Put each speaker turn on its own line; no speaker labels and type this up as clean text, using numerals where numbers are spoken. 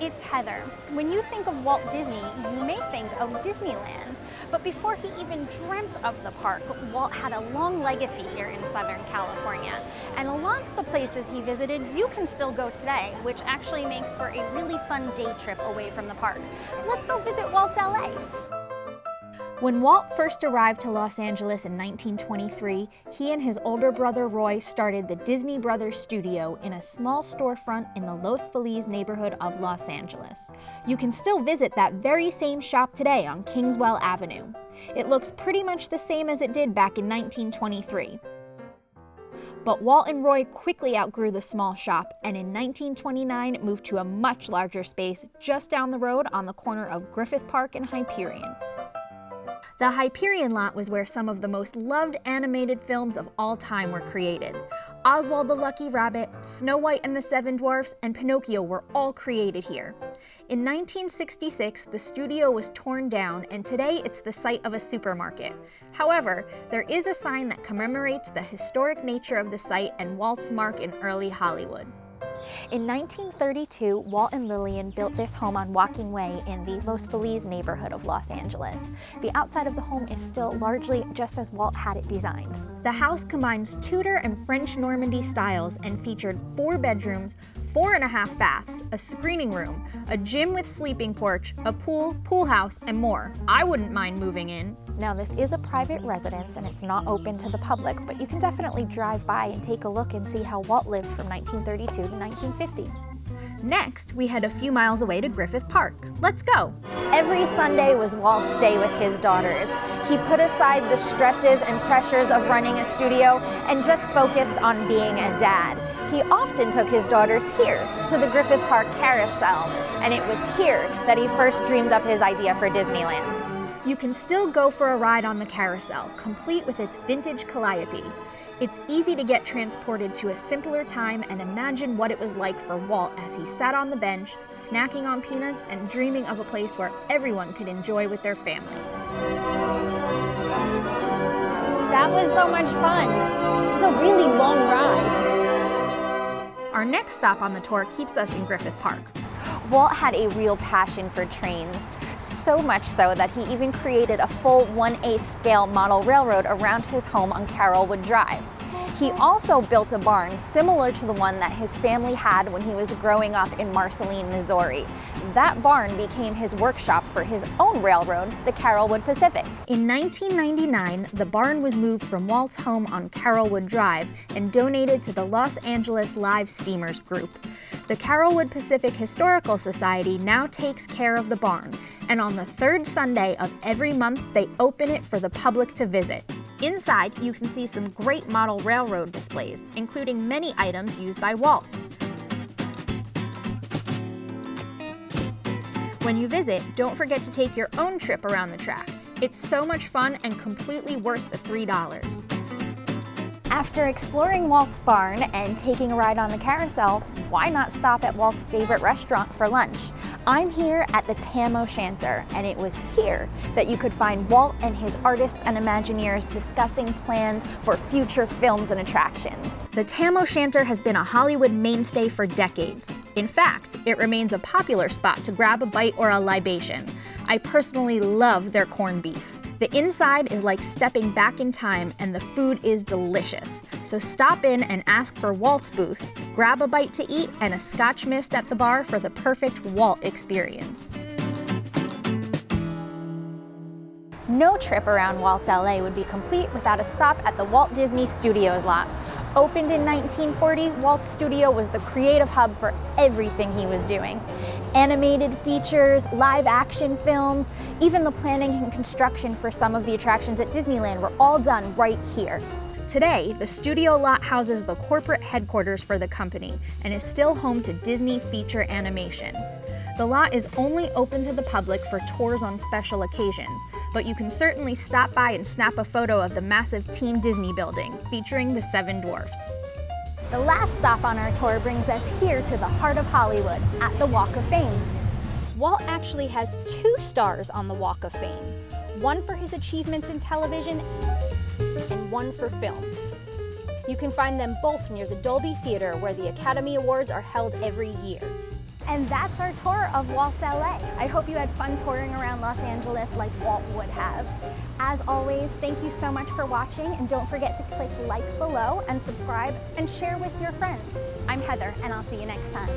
it's Heather. When you think of Walt Disney, you may think of Disneyland. But before he even dreamt of the park, Walt had a long legacy here in Southern California. And a lot of the places he visited, you can still go today, which actually makes for a really fun day trip away from the parks. So let's go visit Walt's LA. When Walt first arrived to Los Angeles in 1923, he and his older brother Roy started the Disney Brothers Studio in a small storefront in the Los Feliz neighborhood of Los Angeles. You can still visit that very same shop today on Kingswell Avenue. It looks pretty much the same as it did back in 1923. But Walt and Roy quickly outgrew the small shop, and in 1929 moved to a much larger space just down the road on the corner of Griffith Park and Hyperion. The Hyperion lot was where some of the most loved animated films of all time were created. Oswald the Lucky Rabbit, Snow White and the Seven Dwarfs, and Pinocchio were all created here. In 1966, the studio was torn down, and today it's the site of a supermarket. However, there is a sign that commemorates the historic nature of the site and Walt's mark in early Hollywood. In 1932, Walt and Lillian built this home on Walking Way in the Los Feliz neighborhood of Los Angeles. The outside of the home is still largely just as Walt had it designed. The house combines Tudor and French Normandy styles and featured 4 bedrooms, 4.5 baths, a screening room, a gym with sleeping porch, a pool house, and more. I wouldn't mind moving in. Now, this is a private residence and it's not open to the public, but you can definitely drive by and take a look and see how Walt lived from 1932 to 1950. Next, we head a few miles away to Griffith Park. Let's go! Every Sunday was Walt's day with his daughters. He put aside the stresses and pressures of running a studio and just focused on being a dad. He often took his daughters here to the Griffith Park Carousel, and it was here that he first dreamed up his idea for Disneyland. You can still go for a ride on the carousel, complete with its vintage calliope. It's easy to get transported to a simpler time and imagine what it was like for Walt as he sat on the bench, snacking on peanuts and dreaming of a place where everyone could enjoy with their family. That was so much fun. It was a really long ride. Our next stop on the tour keeps us in Griffith Park. Walt had a real passion for trains. So much so that he even created a full 1/8 scale model railroad around his home on Carrollwood Drive. He also built a barn similar to the one that his family had when he was growing up in Marceline, Missouri. That barn became his workshop for his own railroad, the Carrollwood Pacific. In 1999, the barn was moved from Walt's home on Carrollwood Drive and donated to the Los Angeles Live Steamers Group. The Carrollwood Pacific Historical Society now takes care of the barn, and on the 3rd Sunday of every month, they open it for the public to visit. Inside, you can see some great model railroad displays, including many items used by Walt. When you visit, don't forget to take your own trip around the track. It's so much fun and completely worth the $3. After exploring Walts Barn and taking a ride on the carousel, why not stop at Walt's favorite restaurant for lunch? I'm here at the Tamoshanter, and it was here that you could find Walt and his artists and Imagineers discussing plans for future films and attractions. The Tamoshanter has been a Hollywood mainstay for decades. In fact, it remains a popular spot to grab a bite or a libation. I personally love their corned beef. The inside is like stepping back in time, and the food is delicious. So stop in and ask for Walt's booth, grab a bite to eat, and a Scotch mist at the bar for the perfect Walt experience. No trip around Walt's LA would be complete without a stop at the Walt Disney Studios lot. Opened in 1940, Walt's studio was the creative hub for everything he was doing. Animated features, live action films, even the planning and construction for some of the attractions at Disneyland were all done right here. Today, the studio lot houses the corporate headquarters for the company and is still home to Disney Feature Animation. The lot is only open to the public for tours on special occasions, but you can certainly stop by and snap a photo of the massive Team Disney building featuring the Seven Dwarfs. The last stop on our tour brings us here to the heart of Hollywood, at the Walk of Fame. Walt actually has 2 stars on the Walk of Fame, one for his achievements in television and one for film. You can find them both near the Dolby Theater, where the Academy Awards are held every year. And that's our tour of Walts LA. I hope you had fun touring around Los Angeles like Walt would have. As always, thank you so much for watching, and don't forget to click like below and subscribe and share with your friends. I'm Heather, and I'll see you next time.